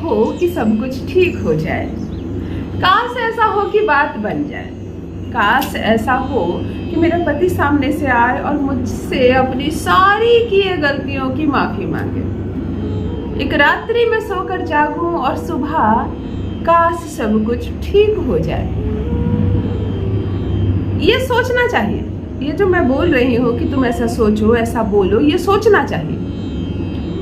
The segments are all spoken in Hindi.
हो कि सब कुछ ठीक हो जाए, काश ऐसा हो कि बात बन जाए, काश ऐसा हो कि मेरा पति सामने से आए और मुझसे अपनी सारी किए गलतियों की माफी मांगे, एक रात्रि में सोकर जागूं और सुबह काश सब कुछ ठीक हो जाए। ये सोचना चाहिए, ये जो मैं बोल रही हूँ कि तुम ऐसा सोचो, ऐसा बोलो, ये सोचना चाहिए।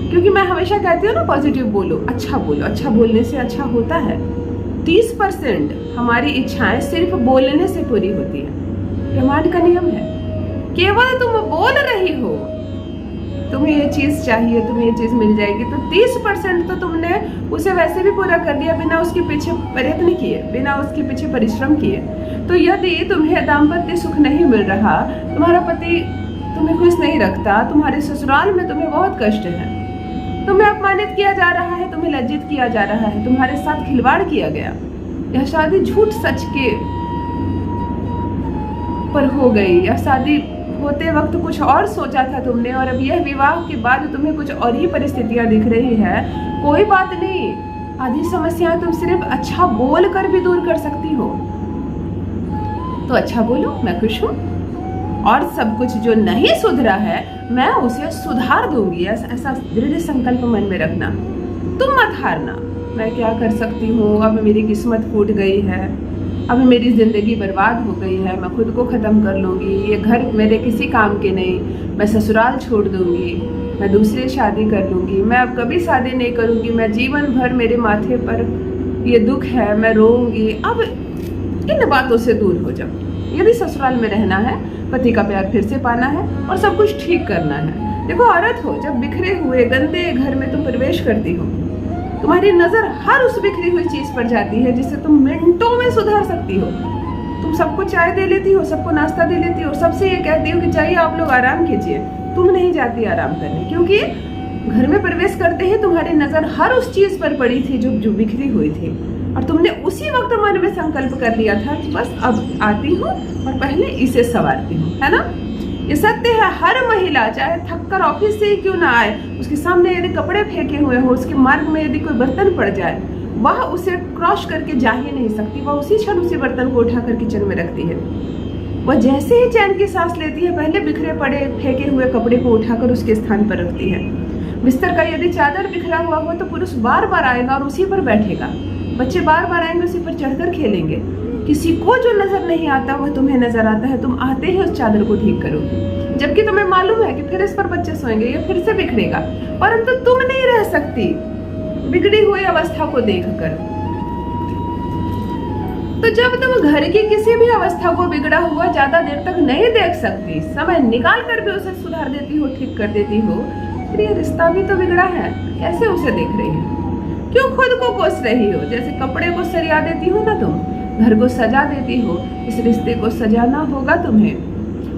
क्योंकि मैं हमेशा कहती हूँ ना, पॉजिटिव बोलो, अच्छा बोलो, अच्छा बोलने से अच्छा होता है। 30% हमारी इच्छाएं सिर्फ बोलने से पूरी होती है, ब्रह्मांड का नियम है। केवल तुम बोल रही हो तुम्हें ये चीज चाहिए, तुम्हें ये चीज मिल जाएगी, तो 30% तो तुमने उसे वैसे भी पूरा कर दिया बिना उसके पीछे प्रयत्न किए, बिना उसके पीछे परिश्रम किए। तो यदि तुम्हें दाम्पत्य सुख नहीं मिल रहा, तुम्हारा पति तुम्हें खुश नहीं रखता, तुम्हारे ससुराल में तुम्हें बहुत कष्ट है, तुम्हें अपमानित किया जा रहा है, तुम्हें लज्जित किया जा रहा है, तुम्हारे साथ खिलवाड़ किया गया, यह शादी झूठ सच के पर हो गई, या शादी होते वक्त कुछ और सोचा था तुमने और अब यह विवाह के बाद तुम्हें कुछ और ही परिस्थितियां दिख रही है, कोई बात नहीं। आधी समस्याएं तुम सिर्फ अच्छा बोल कर भी दूर कर सकती हो। तो अच्छा बोलो, मैं खुश हूँ, और सब कुछ जो नहीं सुधरा है मैं उसे सुधार दूंगी, ऐसा दृढ़ संकल्प मन में रखना। तुम मत हारना, मैं क्या कर सकती हूँ, अब मेरी किस्मत फूट गई है, अब मेरी जिंदगी बर्बाद हो गई है, मैं खुद को खत्म कर लूंगी, ये घर मेरे किसी काम के नहीं, मैं ससुराल छोड़ दूंगी, मैं दूसरी शादी कर लूंगी, मैं अब कभी शादी नहीं करूंगी, मैं जीवन भर मेरे माथे पर ये दुख है, मैं रोऊंगी। अब इन बातों से दूर हो जाओ। यदि ससुराल में रहना है, पति का प्यार फिर से पाना है और सब कुछ ठीक करना है। देखो, औरत हो, जब बिखरे हुए गंदे घर में तुम प्रवेश करती हो, तुम्हारी नजर हर उस बिखरी हुई चीज पर जाती है जिसे तुम मिनटों में सुधार सकती हो। तुम सबको चाय दे लेती हो, सबको नाश्ता दे लेती हो, सबसे ये कहती हो कि चाहिए आप लोग आराम कीजिए, तुम नहीं जाती आराम करने, क्योंकि घर में प्रवेश करते ही तुम्हारी नजर हर उस चीज पर पड़ी थी जो बिखरी हुई थी, और तुमने उसी वक्त मन में संकल्प कर लिया था कि बस अब आती हूँ और पहले इसे संवारती हूँ, है ना। ये सत्य है, हर महिला चाहे थककर ऑफिस से ही क्यों ना आए, उसके सामने यदि कपड़े फेंके हुए हो, उसके मार्ग में यदि कोई बर्तन पड़ जाए, वह उसे क्रॉस करके जा ही नहीं सकती, वह उसी क्षण उसी बर्तन को उठाकर किचन में रखती है। वह जैसे ही चैन की सांस लेती है, पहले बिखरे पड़े फेंके हुए कपड़े को उठाकर उसके स्थान पर रखती है। बिस्तर का यदि चादर बिखरा हुआ हो तो पुरुष बार बार आएगा और उसी पर बैठेगा, बच्चे बार बार आएंगे उसी पर चढ़कर खेलेंगे। किसी को जो नजर नहीं आता वह तुम्हें नजर आता है, तुम आते ही उस चादर को ठीक करोगे, जबकि तुम्हें मालूम है कि फिर इस पर बच्चे सोएंगे, ये फिर से बिखरेगा, परंतु तुम नहीं रह सकती बिगड़ी हुई अवस्था को देखकर। तो जब तुम घर की किसी भी अवस्था को बिगड़ा हुआ ज्यादा देर तक नहीं देख सकती, समय निकाल कर भी उसे सुधार देती हो, ठीक कर देती हो, फिर ये रिश्ता भी तो बिगड़ा है, कैसे उसे देख रही हो, क्यों खुद को कोस रही हो। जैसे कपड़े को सरिया देती हो ना तुम, घर को सजा देती हो, इस रिश्ते को सजाना होगा तुम्हें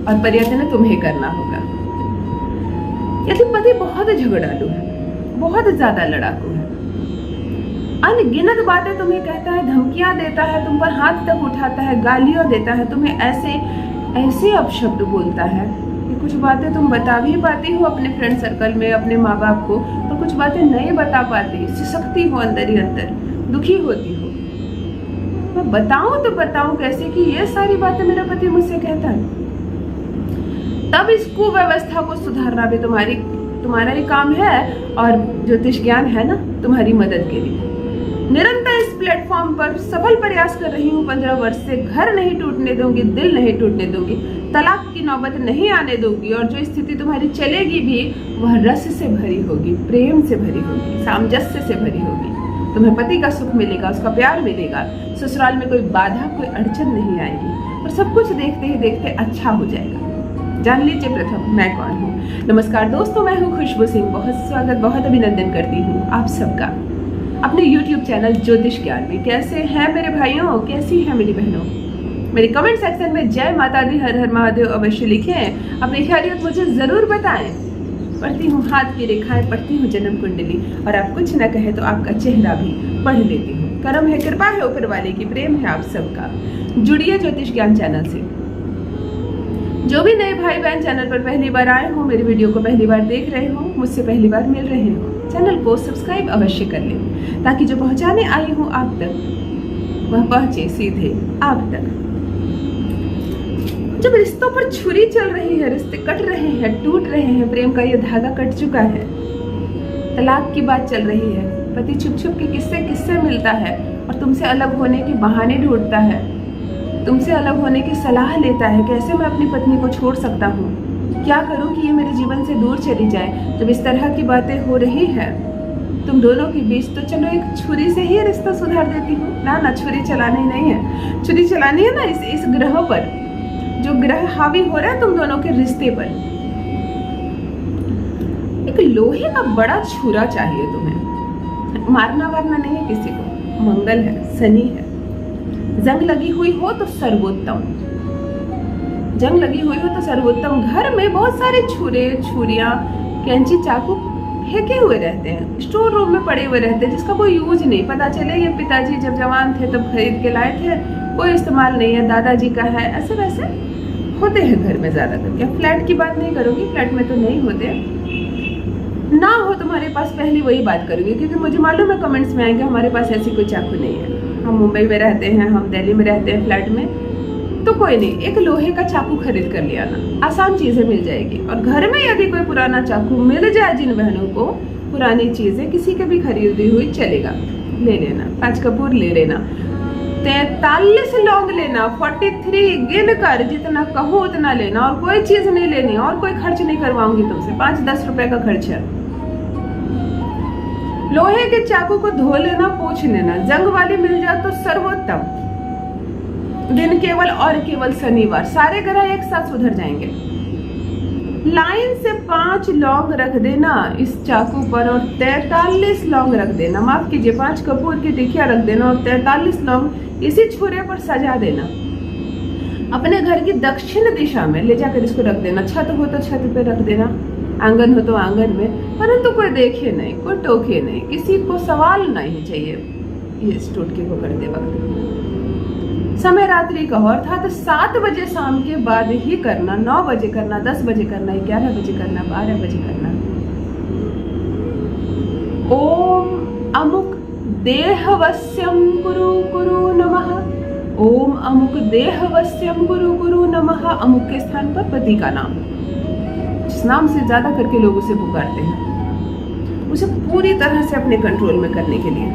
और प्रयत्न तुम्हें करना होगा। यदि पति बहुत झगड़ालू है, बहुत ज्यादा लड़ाकू है, अनगिनत बातें तुम्हें कहता है, धमकियां देता है, तुम पर हाथ तक उठाता है, गालियां देता है, तुम्हें ऐसे ऐसे अपशब्द बोलता है कि कुछ बातें तुम बता भी पाती हो अपने फ्रेंड सर्कल में, अपने माँ बाप को, और कुछ बातें नहीं बता पाती, सिसकती हो अंदर ही अंदर, दुखी होती हो। मैं बताऊं तो बताऊं कैसे कि ये सारी बातें मेरा पति मुझसे कहता है। तब इस कुव्यवस्था को सुधारना भी तुम्हारा ही काम है, और ज्योतिष ज्ञान है ना तुम्हारी मदद के लिए। निरंतर इस प्लेटफॉर्म पर सफल प्रयास कर रही हूँ 15 वर्ष से। घर नहीं टूटने दूंगी, दिल नहीं टूटने दूंगी, तलाक की नौबत नहीं आने दूंगी, और जो स्थिति तुम्हारी चलेगी भी वह रस से भरी होगी, प्रेम से भरी होगी, सामंजस्य से भरी होगी। तुम्हें पति का सुख मिलेगा, उसका प्यार मिलेगा, ससुराल में कोई बाधा, कोई अड़चन नहीं आएगी, और सब कुछ देखते ही देखते अच्छा हो जाएगा। जान लीजिए प्रथम मैं कौन हूँ। नमस्कार दोस्तों, मैं हूँ खुशबू सिंह। बहुत स्वागत, बहुत अभिनंदन करती हूँ आप सबका अपने YouTube चैनल ज्योतिष ज्ञान में। कैसे हैं मेरे भाइयों, कैसी हैं मेरी बहनों। मेरे कमेंट सेक्शन में जय माता दी, हर हर महादेव अवश्य लिखें, अपनी खैरियत मुझे जरूर बताएं। पढ़ती हूँ हाथ की रेखाएं, पढ़ती हूँ जन्म कुंडली, और आप कुछ न कहे तो आपका चेहरा भी पढ़ लेती हूँ। करम है, कृपा है ऊपर वाले की, प्रेम है आप सबका। जुड़िए ज्योतिष ज्ञान चैनल से। जो भी नए भाई बहन चैनल पर पहली बार आए हो, मेरी वीडियो को पहली बार देख रहे हो, मुझसे पहली बार मिल रहे हो, चैनल को सब्सक्राइब अवश्य कर लें ताकि जो पहुंचाने आई हूं आप तक वह पहुंचे सीधे आप तक। जब रिश्तों पर छुरी चल रही है, रिश्ते कट रहे हैं, टूट रहे हैं, प्रेम का ये धागा कट चुका है, तलाक की बात चल रही है, पति छुप छुप के किससे मिलता है और तुमसे अलग होने के बहाने ढूंढता है, तुमसे अलग होने की सलाह लेता है, कैसे मैं अपनी पत्नी को छोड़ सकता हूँ, क्या करूँ कि ये मेरे जीवन से दूर चली जाए। जब इस तरह की बातें हो रही है तुम दोनों के बीच, तो चलो एक छुरी से ही रिश्ता सुधार देती हूँ ना। छुरी चलानी नहीं है, छुरी चलानी है ना इस ग्रह पर, जो ग्रह हावी हो रहा है तुम दोनों के रिश्ते पर। एक लोहे का बड़ा छुरा चाहिए तुम्हें, मारना वारना नहीं है किसी को, मंगल है, शनि है, जंग लगी हुई हो तो सर्वोत्तम, जंग लगी हुई हो तो सर्वोत्तम। घर में बहुत सारे छुरे, छुरियां, कैंची, चाकू फेंके हुए रहते हैं, स्टोर रूम में पड़े हुए रहते हैं, जिसका कोई यूज नहीं। पता चले ये पिताजी जब जवान थे तब खरीद के लाए थे, कोई इस्तेमाल नहीं है, दादाजी का है, ऐसे वैसे होते हैं घर में ज्यादा करके। फ्लैट की बात नहीं करूंगी, फ्लैट में तो नहीं होते, ना हो तुम्हारे पास पहली वही बात करूंगी, क्योंकि मुझे मालूम है कमेंट्स में आएंगे हमारे पास ऐसी कोई चाकू नहीं है, हम मुंबई में रहते हैं, हम दिल्ली में रहते हैं फ्लैट में, तो कोई नहीं, एक लोहे का चाकू खरीद कर ले आना, आसान चीजें मिल जाएगी। और घर में यदि कोई पुराना चाकू मिल जाए, जिन बहनों को पुरानी चीजें किसी के भी खरीदी हुई चलेगा, ले लेना। 5 कपूर ले लेना, 43 लौंग लेना, 43 गिन कर जितना कहो उतना लेना, और कोई चीज नहीं लेनी, और कोई खर्च नहीं करवाऊंगी तुमसे, 5-10 रुपए का खर्च है। लोहे के चाकू को धो लेना, पोंछ लेना, जंग वाली मिल जाए तो सर्वोत्तम। दिन केवल और केवल शनिवार, सारे ग्रह एक साथ सुधर जाएंगे। लाइन से 5 लौंग रख देना इस चाकू पर और 43 लौंग रख देना, माफ कीजिए 5 कपूर की टिकिया रख देना और 43 लौंग इसी छुरे पर सजा देना। अपने घर की दक्षिण दिशा में ले जाकर इसको रख देना, छत हो तो छत पे रख देना, आंगन हो तो आंगन में, परंतु कोई देखे नहीं, कोई टोके नहीं, किसी को सवाल नहीं चाहिए ये इस टोटके को करते वक्त। समय रात्रि का हो, अर्थात 7 बजे शाम के बाद ही करना, 9 बजे करना, 10 बजे करना, 11 बजे करना, 12 बजे करना। ओम अमुक देहवस्यम गुरु गुरु नमः, ओम अमुक देहवस्यम गुरु गुरु नमः। अमुक के स्थान पर पति का नाम, जिस नाम से ज्यादा करके लोग उसे पुकारते हैं, उसे पूरी तरह से अपने कंट्रोल में करने के लिए।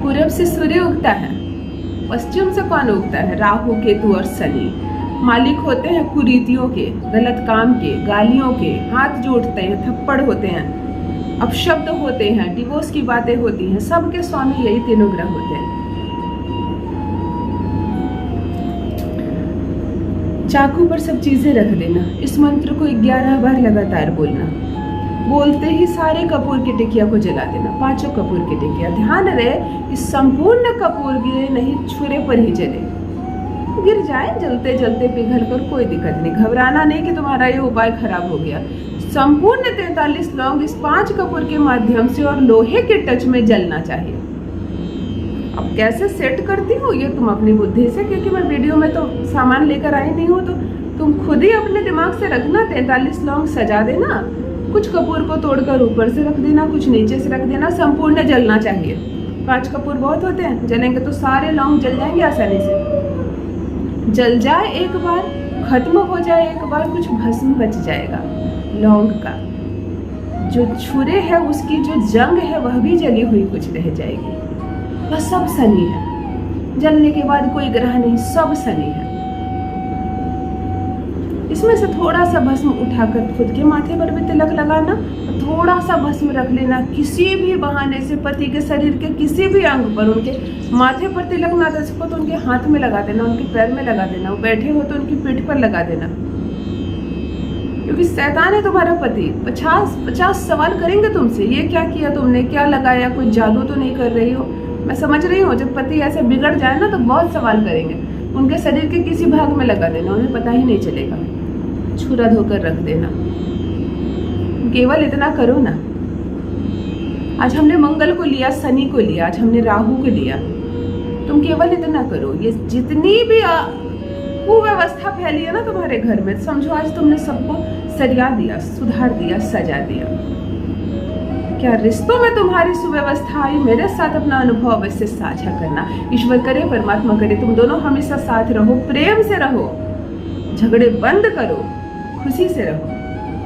पूरब से सूर्य उगता है, पश्चिम से कौन उगता है? राहु, केतु और शनि। मालिक होते हैं कुरीतियों के, गलत काम के, गालियों के, हाथ जोड़ते हैं, थप्पड़ होते हैं, अपशब्द होते हैं, डिवोर्स की बातें होती हैं, सबके स्वामी यही तीनों ग्रह होते हैं। चाकू पर सब चीजें रख देना, इस मंत्र को 11 बार लगातार बोलना, बोलते ही सारे कपूर की टिकिया को जला देना, 5 कपूर की टिकिया। ध्यान रहे कि संपूर्ण कपूर गिरे नहीं, छुरे पर ही जले, गिर जाए जलते जलते पिघल कर, कोई दिक्कत नहीं, घबराना नहीं कि तुम्हारा ये उपाय खराब हो गया। संपूर्ण 43 लौंग इस 5 कपूर के माध्यम से और लोहे के टच में जलना चाहिए। अब कैसे सेट करती हूँ ये तुम अपनी बुद्धि से, क्योंकि मैं वीडियो में तो सामान लेकर आई नहीं हूँ, तो तुम खुद ही अपने दिमाग से रखना। 43 लौंग सजा देना, कुछ कपूर को तोड़कर ऊपर से रख देना, कुछ नीचे से रख देना, संपूर्ण जलना चाहिए। 5 कपूर बहुत होते हैं, जलेंगे तो सारे लौंग जल जाएंगे आसानी से। जल जाए एक बार, खत्म हो जाए एक बार, कुछ भस्म बच जाएगा लौंग का। जो छुरे है उसकी जो जंग है वह भी जली हुई कुछ रह जाएगी। बस सब शनि है, जलने के बाद कोई ग्रह नहीं, सब शनि है। इसमें से थोड़ा सा भस्म उठाकर खुद के माथे पर भी तिलक लगाना, और थोड़ा सा भस्म रख लेना किसी भी बहाने से पति के शरीर के किसी भी अंग पर, उनके माथे पर तिलक ना दे सको तो उनके हाथ में लगा देना, उनके पैर में लगा देना, वो बैठे हो तो उनकी पीठ पर लगा देना, क्योंकि शैतान है तुम्हारा पति। 50 सवाल करेंगे तुमसे, ये क्या किया तुमने, क्या लगाया, कोई जादू तो नहीं कर रही हो। मैं समझ रही हूँ, जब पति ऐसे बिगड़ जाए ना तो बहुत सवाल करेंगे। उनके शरीर के किसी भाग में लगा देना, उन्हें पता ही नहीं चलेगा, छुरा धोकर रख देना। केवल इतना करो ना। आज हमने मंगल को लिया, शनि को लिया, आज हमने राहु को लिया। तुम केवल इतना करो, ये जितनी भी कुव्यवस्था फैली है ना तुम्हारे घर में, समझो आज तुमने सबको सरिया दिया, सुधार दिया, सजा दिया। क्या रिश्तों में तुम्हारी सुव्यवस्था आई? मेरे साथ अपना अनुभव अवश्य साझा करना। ईश्वर करे, परमात्मा करे, तुम दोनों हमेशा साथ रहो, प्रेम से रहो, झगड़े बंद करो, खुशी से रहो।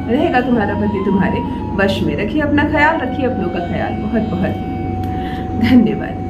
रहेगा तुम्हारा पति तुम्हारे वश में। रखिए अपना ख्याल, रखिए अपनों का ख्याल। बहुत बहुत धन्यवाद।